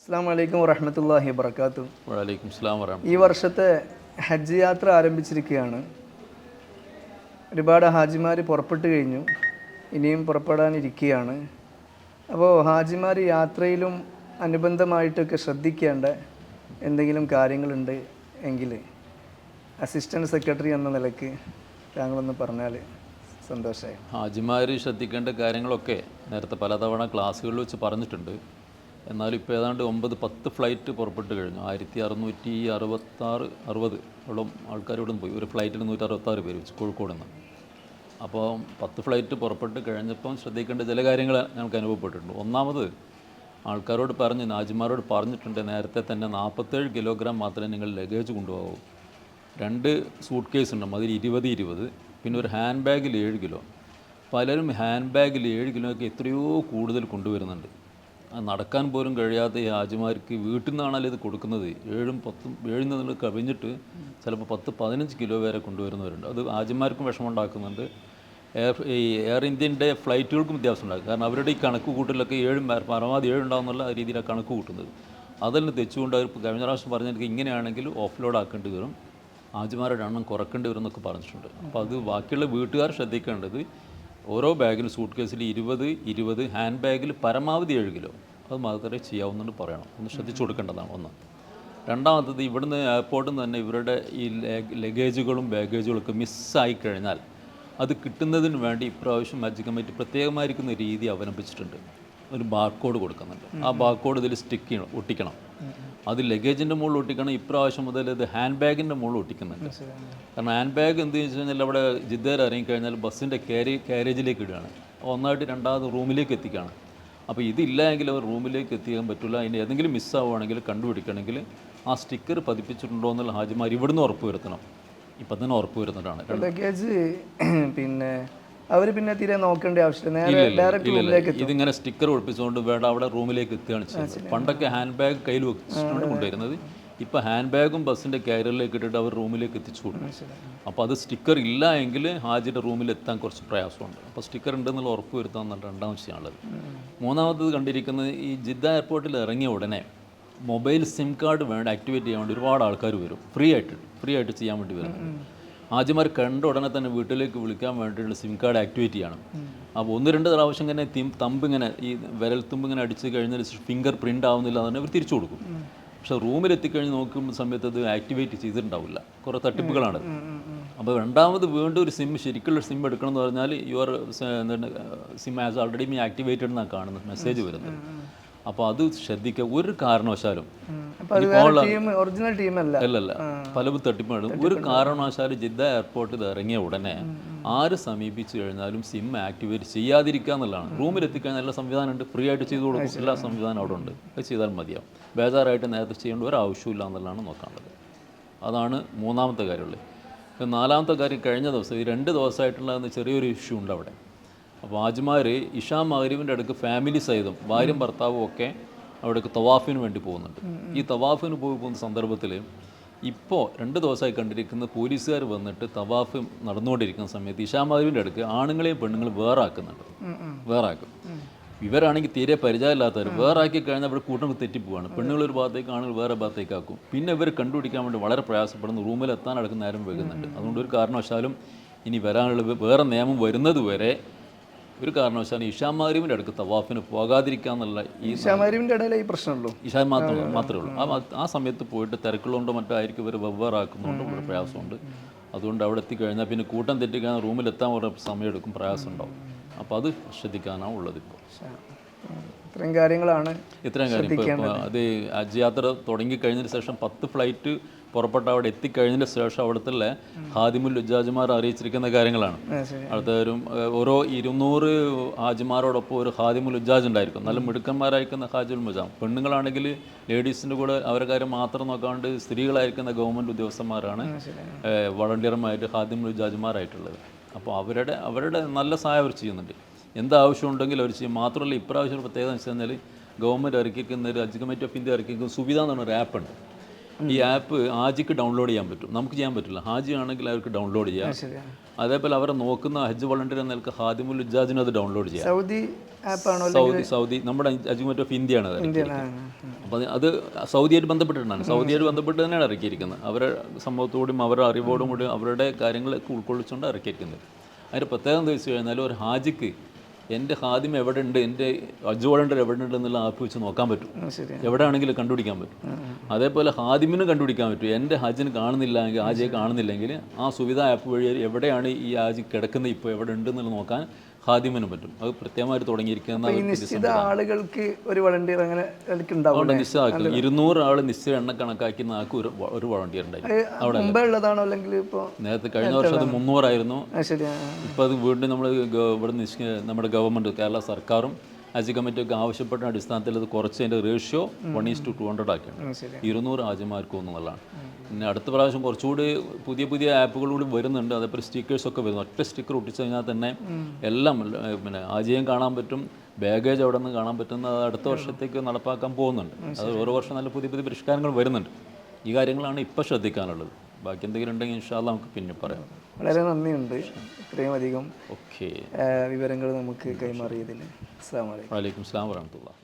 അസ്സാം വലൈക്കും വറഹമത്തല്ലാഹി വബർക്കാത്തു. വലൈക്കും സ്ലാം ഈ വർഷത്തെ ഹജ്ജ് യാത്ര ആരംഭിച്ചിരിക്കുകയാണ്. ഒരുപാട് ഹാജിമാർ പുറപ്പെട്ടു കഴിഞ്ഞു, ഇനിയും പുറപ്പെടാനിരിക്കുകയാണ്. അപ്പോൾ ഹാജിമാർ യാത്രയിലും അനുബന്ധമായിട്ടൊക്കെ ശ്രദ്ധിക്കേണ്ട എന്തെങ്കിലും കാര്യങ്ങളുണ്ട് എങ്കിൽ അസിസ്റ്റൻറ്റ് സെക്രട്ടറി എന്ന നിലയ്ക്ക് താങ്കളൊന്ന് പറഞ്ഞാൽ സന്തോഷമായി. ഹാജിമാർ ശ്രദ്ധിക്കേണ്ട കാര്യങ്ങളൊക്കെ നേരത്തെ പലതവണ ക്ലാസ്സുകളിൽ വെച്ച് പറഞ്ഞിട്ടുണ്ട്. എന്നാലും ഇപ്പോൾ ഏതാണ്ട് 9-10 ഫ്ലൈറ്റ് പുറപ്പെട്ട് കഴിഞ്ഞു. 1660 ഓളം ആൾക്കാർ ഇവിടെ നിന്ന് പോയി. ഒരു ഫ്ലൈറ്റിൽ 166 പേര് വെച്ച് കോഴിക്കോട് നിന്ന്. അപ്പോൾ 10 ഫ്ലൈറ്റ് പുറപ്പെട്ട് കഴിഞ്ഞപ്പം ശ്രദ്ധിക്കേണ്ട ചില കാര്യങ്ങൾ ഞങ്ങൾക്ക് അനുഭവപ്പെട്ടിട്ടുണ്ട്. ഒന്നാമത് ആൾക്കാരോട് ഹാജിമാരോട് പറഞ്ഞിട്ടുണ്ട്, നേരത്തെ തന്നെ 47 കിലോഗ്രാം മാത്രമേ നിങ്ങൾ ലഗേജ് കൊണ്ടുപോകൂ. 2 സൂട്ട് കേസ് ഉണ്ട്, അതിൽ 20, പിന്നെ ഒരു ഹാൻഡ് ബാഗിൽ 7 കിലോ. പലരും ഹാൻഡ് ബാഗിൽ 7 കിലോയൊക്കെ എത്രയോ കൂടുതൽ കൊണ്ടുവരുന്നുണ്ട്. നടക്കാൻ പോലും കഴിയാത്ത ഈ ഹാജിമാർക്ക് വീട്ടിൽ നിന്നാണല്ലോ ഇത് കൊടുക്കുന്നത്. 7 നിന്ന് കവിഞ്ഞിട്ട് ചിലപ്പോൾ 10-15 കിലോ വരെ കൊണ്ടുവരുന്നവരുണ്ട്. അത് ഹാജിമാർക്കും വിഷമമുണ്ടാക്കുന്നുണ്ട്. എയർ ഇന്ത്യൻ്റെ ഫ്ലൈറ്റുകൾക്കും വ്യത്യാസം ഉണ്ടാക്കും. കാരണം അവരുടെ ഈ കണക്ക് കൂട്ടലൊക്കെ 7 പരമാവധി 7 ഉണ്ടാകുന്നുള്ള രീതിയിലാണ് കണക്ക് കൂട്ടുന്നത്. അതെല്ലാം തെച്ചുകൊണ്ട് അവർ കഴിഞ്ഞ പ്രാവശ്യം പറഞ്ഞെനിക്ക് ഇങ്ങനെയാണെങ്കിൽ ഓഫ് ലോഡ് ആക്കേണ്ടി വരും, ഹാജിമാരുടെ എണ്ണം കുറക്കേണ്ടി വരും എന്നൊക്കെ പറഞ്ഞിട്ടുണ്ട്. അപ്പോൾ അത് ബാക്കിയുള്ള വീട്ടുകാർ ശ്രദ്ധിക്കേണ്ടത്, ഓരോ ബാഗിലും സൂട്ട് കേസിൽ 20 ഹാൻഡ് ബാഗിൽ പരമാവധി 7 കിലോ അത് മാത്രമേ ചെയ്യാവുന്നുണ്ട് പറയണം. ഒന്ന് ശ്രദ്ധിച്ചു കൊടുക്കേണ്ടതാണ് ഒന്ന്. രണ്ടാമത്തത്, ഇവിടുന്ന് എയർപോർട്ടിൽ നിന്ന് തന്നെ ഇവരുടെ ഈ ലഗേജുകളും ബാഗേജുകളൊക്കെ മിസ്സായി കഴിഞ്ഞാൽ അത് കിട്ടുന്നതിന് വേണ്ടി ഇപ്രാവശ്യം ഹജ്ജ് കമ്മിറ്റി പ്രത്യേകമായിരിക്കുന്ന രീതി അവലംബിച്ചിട്ടുണ്ട്. ഒരു ബാർകോഡ് കൊടുക്കുന്നുണ്ട്. ആ ബാർകോഡ് ഇതിൽ ഒട്ടിക്കണം. അത് ലഗേജിൻ്റെ മുകളിൽ ഒട്ടിക്കണം. ഇപ്രാവശ്യം മുതൽ ഇത് ഹാൻഡ് ബാഗിൻ്റെ മുകളിൽ ഒട്ടിക്കുന്നുണ്ട്. കാരണം ഹാൻഡ് ബാഗ് എന്ത് വെച്ച് കഴിഞ്ഞാൽ അവിടെ ജിദ്ദയിൽ ഇറങ്ങിക്കഴിഞ്ഞാൽ ബസ്സിൻ്റെ കാരേജിലേക്ക് ഇടുകയാണ്. ഒന്നായിട്ട് രണ്ടാമത് റൂമിലേക്ക് എത്തിക്കുകയാണ്. അപ്പോൾ ഇതില്ല എങ്കിൽ അവർ റൂമിലേക്ക് എത്തിക്കാൻ പറ്റില്ല. അതിന് ഏതെങ്കിലും മിസ്സാവുകയാണെങ്കിൽ കണ്ടുപിടിക്കണമെങ്കിൽ ആ സ്റ്റിക്കർ പതിപ്പിച്ചിട്ടുണ്ടോ എന്നുള്ള ഹാജിമാർ ഇവിടുന്ന് ഉറപ്പ് വരുത്തണം. ഇപ്പം തന്നെ ഉറപ്പ് വരുന്നതാണ്. ലഗേജ് പിന്നെ അവർ പിന്നെ തീരെ നോക്കേണ്ട ആവശ്യമില്ല. ഇതിങ്ങനെ സ്റ്റിക്കർ ഒളിപ്പിച്ചുകൊണ്ട് വേണ്ട അവിടെ റൂമിലേക്ക് എത്തുകയാണ് ചെയ്യുന്നത്. പണ്ടൊക്കെ ഹാൻഡ് ബാഗ് കയ്യിൽ വെച്ചിട്ടാണ് കൊണ്ടുവരുന്നത്. ഇപ്പോൾ ഹാൻഡ് ബാഗും ബസ്സിൻ്റെ കാരിയറിലേക്ക് ഇട്ടിട്ട് അവർ റൂമിലേക്ക് എത്തിച്ചു കൊടുക്കും. അപ്പോൾ അത് സ്റ്റിക്കർ ഇല്ല എങ്കിൽ ഹാജിയുടെ റൂമിൽ എത്താൻ കുറച്ച് പ്രയാസമുണ്ട്. അപ്പോൾ സ്റ്റിക്കർ ഉണ്ടെന്നുള്ള ഉറപ്പ് വരുത്താൻ എന്നുള്ള രണ്ടാമത് വിഷയമാണുള്ളത്. മൂന്നാമത്തത് കണ്ടിരിക്കുന്നത്, ഈ ജിദ്ദ എയർപോർട്ടിൽ ഇറങ്ങിയ ഉടനെ മൊബൈൽ സിം കാർഡ് ആക്ടിവേറ്റ് ചെയ്യാൻ വേണ്ടി ഒരുപാട് ആൾക്കാർ വരും. ഫ്രീ ആയിട്ട് ചെയ്യാൻ വേണ്ടി വരുന്നുണ്ട്. ഹാജിമാർ കണ്ട ഉടനെ തന്നെ വീട്ടിലേക്ക് വിളിക്കാൻ വേണ്ടിയിട്ടുള്ള സിം കാർഡ് ആക്ടിവേറ്റ് ചെയ്യണം. അപ്പോൾ 1-2 പ്രാവശ്യം ഇങ്ങനെ തമ്പിങ്ങനെ ഈ വിരൽത്തുമ്പ് ഇങ്ങനെ അടിച്ച് കഴിഞ്ഞാൽ ഫിംഗർ പ്രിൻ്റ് ആവുന്നില്ല എന്ന് അവർ തിരിച്ചു കൊടുക്കും. പക്ഷേ റൂമിലെത്തിക്കഴിഞ്ഞ് നോക്കുമ്പോൾ സമയത്ത് അത് ആക്ടിവേറ്റ് ചെയ്തിട്ടുണ്ടാവില്ല. കുറേ തട്ടിപ്പുകളാണ്. അപ്പോൾ രണ്ടാമത് വീണ്ടും ഒരു ശരിക്കുള്ള സിം എടുക്കണം എന്ന് പറഞ്ഞാൽ your SIM has already been activated എന്നാണ് കാണുന്നത് മെസ്സേജ് വരുന്നത്. അപ്പോൾ അത് ശ്രദ്ധിക്കുക. ഒരു കാരണവശാലും അല്ലല്ല പലവും തട്ടിപ്പാണ്. ഒരു കാരണവശാലും ജിദ്ദ എയർപോർട്ടിൽ ഇറങ്ങിയ ഉടനെ ആര് സമീപിച്ചു കഴിഞ്ഞാലും സിം ആക്ടിവേറ്റ് ചെയ്യാതിരിക്കുക എന്നുള്ളതാണ്. റൂമിലെത്തിക്കഴിഞ്ഞാൽ എല്ലാ സംവിധാനമുണ്ട്, ഫ്രീ ആയിട്ട് ചെയ്തു കൊടുക്കും. എല്ലാ സംവിധാനം അവിടെ ഉണ്ട്. അത് ചെയ്താൽ മതിയാവും. ബേജാറായിട്ട് നേരത്തെ ചെയ്യേണ്ട ഒരു ആവശ്യമില്ല എന്നുള്ളതാണ് നോക്കാനുള്ളത്. അതാണ് മൂന്നാമത്തെ കാര്യമുള്ളത്. നാലാമത്തെ കാര്യം, കഴിഞ്ഞ ദിവസം ഈ 2 ദിവസമായിട്ടുള്ള ചെറിയൊരു ഇഷ്യൂ ഉണ്ട് അവിടെ. അപ്പോൾ ഹാജിമാർ ഇഷാ മഗ്‌രിബിൻ്റെ അടുക്ക് ഫാമിലി സഹിതം ഭാര്യയും ഭർത്താവും ഒക്കെ അവിടേക്ക് തവാഫിന് വേണ്ടി പോകുന്നുണ്ട്. ഈ തവാഫിന് പോകുന്ന സന്ദർഭത്തിൽ ഇപ്പോൾ 2 ദിവസമായി കണ്ടിരിക്കുന്ന പോലീസുകാർ വന്നിട്ട് തവാഫ് നടന്നുകൊണ്ടിരിക്കുന്ന സമയത്ത് ഇഷാ മഗ്‌രിബിൻ്റെ അടുക്ക് ആണുങ്ങളെയും പെണ്ണുങ്ങളും വേറാക്കും. ഇവരാണെങ്കിൽ തീരെ പരിചയമില്ലാത്തവർ വേറാക്കി കഴിഞ്ഞാൽ അവിടെ കൂട്ടം തെറ്റിപ്പോവാണ്. പെണ്ണുങ്ങൾ ഒരു ഭാഗത്തേക്ക്, ആണുങ്ങൾ വേറെ ഭാഗത്തേക്കാക്കും. പിന്നെ ഇവർ കണ്ടുപിടിക്കാൻ വേണ്ടി വളരെ പ്രയാസപ്പെടുന്നു. റൂമിലെത്താൻ നടക്കുന്ന നേരം വൈകുന്നുണ്ട്. അതുകൊണ്ട് ഒരു കാരണവശാലും ഇനി വരാനുള്ള വേറെ നിയമം വരുന്നത് വരെ ഒരു കാരണവശാലും ഇഷാ മഗ്‌രിബിൻ്റെ അടുക്ക് തവാഫിന് പോകാതിരിക്കാന്നുള്ള ഇഷാ മഗ്‌രിബിൻ്റെ ഇടയിലെ ഈ പ്രശ്നമുള്ളൂ. ഇഷാ മാത്രമേ ഉള്ളൂ. ആ സമയത്ത് പോയിട്ട് തിരക്കുള്ളതുകൊണ്ടോ മറ്റോ ആയിരിക്കും ഇവർ വെവ്വേറാക്കുന്നതുകൊണ്ടും ഇവിടെ പ്രയാസമുണ്ട്. അതുകൊണ്ട് അവിടെ എത്തിക്കഴിഞ്ഞാൽ പിന്നെ കൂട്ടം തെറ്റിക്കഴിഞ്ഞാൽ റൂമിലെത്താൻ കുറേ സമയമെടുക്കും, പ്രയാസം ഉണ്ടാവും. അപ്പോൾ അത് ശ്രദ്ധിക്കാനാണ് ഉള്ളത്. ഇപ്പോൾ ഇത്രയും കാര്യങ്ങളാണ്. ഇപ്പോൾ അത് ഹജ്ജ് യാത്ര തുടങ്ങിക്കഴിഞ്ഞതിന് ശേഷം 10 ഫ്ലൈറ്റ് പുറപ്പെട്ട അവിടെ എത്തിക്കഴിഞ്ഞതിന് ശേഷം അവിടുത്തെ ഹാദിമുൽ ഹുജ്ജാജിമാർ അറിയിച്ചിരിക്കുന്ന കാര്യങ്ങളാണ്. അടുത്ത ഓരോ 200 ഹാജിമാരോടൊപ്പം ഒരു ഹാദിമുൽ ഹുജ്ജാജ് ഉണ്ടായിരിക്കും. നല്ല മിടുക്കന്മാരായിരിക്കുന്ന ഹാജിമുൽ ഹുജ്ജാം. പെണ്ണുങ്ങളാണെങ്കിൽ ലേഡീസിൻ്റെ കൂടെ അവരുടെ കാര്യം മാത്രം നോക്കാണ്ട് സ്ത്രീകളായിരിക്കുന്ന ഗവൺമെൻറ് ഉദ്യോഗസ്ഥന്മാരാണ് വളണ്ടിയർമാരായിട്ട് ഹാദിമുൽ ഹുജ്ജാജിമാരായിട്ടുള്ളത്. അപ്പോൾ അവരുടെ നല്ല സഹായം അവർ ചെയ്യുന്നുണ്ട്. എന്താവശ്യമുണ്ടെങ്കിലും അവർ ചെയ്യും. മാത്രമല്ല ഇപ്രാവശ്യം പ്രത്യേകത എന്ന് വെച്ച് കഴിഞ്ഞാൽ ഗവൺമെൻറ് ഇറക്കിക്കുന്ന ഒരു ഹജ്ജ് കമ്മിറ്റി ഓഫ് ഇന്ത്യ ഇറക്കിക്കുന്ന സുവിധ എന്ന് പറഞ്ഞൊരു ആപ്പുണ്ട്. ഈ ആപ്പ് ഹാജിക്ക് ഡൗൺലോഡ് ചെയ്യാൻ പറ്റും, നമുക്ക് ചെയ്യാൻ പറ്റില്ല. ഹാജി ആണെങ്കിൽ അവർക്ക് ഡൗൺലോഡ് ചെയ്യാം. ശരിയാണ്. അതേപോലെ അവരെ നോക്കുന്ന ഹജ്ജ് വോളണ്ടിയർ എന്ന നിലക്ക് ഹാദിമുൽ ഉജ്ജാജിന് അത് ഡൗൺലോഡ് ചെയ്യാം. സൗദി ആപ്പാണോ? സൗദി നമ്മുടെ അജ്മറ്റ് ഓഫ് ഇന്ത്യയാണ് അത് ഇറക്കിയിരിക്കുന്നത്. അപ്പോൾ അത് സൗദിയായിട്ട് ബന്ധപ്പെട്ടിട്ടാണ്, സൗദിയായിട്ട് ബന്ധപ്പെട്ട് തന്നെയാണ് ഇറക്കിയിരിക്കുന്നത്. അവരുടെ സംഭവത്തോടും അവരുടെ അറിവോടും കൂടി അവരുടെ കാര്യങ്ങളൊക്കെ ഉൾക്കൊള്ളിച്ചുകൊണ്ട് ഇറക്കിയിരിക്കുന്നത്. അതിൻ്റെ പ്രത്യേകത എന്താ വെച്ച് കഴിഞ്ഞാൽ ഒരു ഹാജിക്ക് എൻ്റെ ഹാദിം എവിടെ ഉണ്ട്, എൻ്റെ ഹജ്ജ് വോളണ്ടിയർ എവിടെ ഉണ്ട് എന്നുള്ള ആപ്പ് വെച്ച് നോക്കാൻ പറ്റും, എവിടെയാണെങ്കിലും കണ്ടുപിടിക്കാൻ പറ്റും. അതേപോലെ ഹാദിമിനും കണ്ടുപിടിക്കാൻ പറ്റും. എൻ്റെ ഹജ്ജിന് കാണുന്നില്ലെങ്കിൽ, ഹാജിയെ കാണുന്നില്ലെങ്കിൽ ആ സുവിധ ആപ്പ് വഴി എവിടെയാണ് ഈ ഹാജി കിടക്കുന്നത്, ഇപ്പോൾ എവിടെ ഉണ്ടെന്നുള്ളത് നോക്കാൻ ഹാദിമിനും പറ്റും. അത് പ്രത്യേകമായിട്ട് തുടങ്ങിയിരിക്കുന്ന നിശ്ചിത ആളുകൾക്ക് ഒരു വളണ്ടിയർ അങ്ങനെ ഉണ്ടാവും. നിശ്ചയമാക്കി 200 ആൾ നിശ്ചയ എണ്ണം കണക്കാക്കുന്ന ആൾക്ക് ഒരു വളണ്ടിയർ ഉണ്ടായി. മുമ്പേ ഉള്ളതാണോ അല്ലെങ്കിൽ ഇപ്പോൾ? നേരത്തെ കഴിഞ്ഞ വർഷം അത് 300 ആയിരുന്നു. ഇപ്പോൾ അത് വീണ്ടും നമ്മൾ ഇവിടെ നമ്മുടെ ഗവൺമെൻറ് കേരള സർക്കാരും ഹജ്ജ് കമ്മിറ്റിയൊക്കെ ആവശ്യപ്പെട്ട അടിസ്ഥാനത്തിൽ അത് കുറച്ച് അതിൻ്റെ റേഷ്യോ 1:200 ആക്കിയാണ്. 200 ഹാജിമാർക്കും എന്നുള്ളതാണ്. പിന്നെ അടുത്ത പ്രാവശ്യം കുറച്ചുകൂടി പുതിയ ആപ്പുകളൂടി വരുന്നുണ്ട്. അതേപോലെ സ്റ്റിക്കേഴ്സൊക്കെ വരുന്നു. ഒറ്റ സ്റ്റിക്കർ ഒട്ടിച്ചു കഴിഞ്ഞാൽ തന്നെ എല്ലാം പിന്നെ ഹാജിയും കാണാൻ പറ്റും, ബാഗേജ് അവിടെ നിന്ന് കാണാൻ പറ്റുന്ന അടുത്ത വർഷത്തേക്ക് നടപ്പാക്കാൻ പോകുന്നുണ്ട്. അത് ഓരോ വർഷം നല്ല പുതിയ പരിഷ്കാരങ്ങൾ വരുന്നുണ്ട്. ഈ കാര്യങ്ങളാണ് ഇപ്പോൾ ശ്രദ്ധിക്കാനുള്ളത്. ബാക്കി എന്തെങ്കിലും ഉണ്ടെങ്കിൽ ഇൻഷാ അല്ലാഹ് നമുക്ക് പിന്നെ പറയാം. വളരെ നന്ദിയുണ്ട് ഇത്രയും അധികം ഓക്കെ വിവരങ്ങൾ നമുക്ക് കൈമാറിയതിന്. അസ്സലാമു അലൈക്കും. വലൈക്കും സ്സലാം വറഹ്മത്തുള്ളാഹി.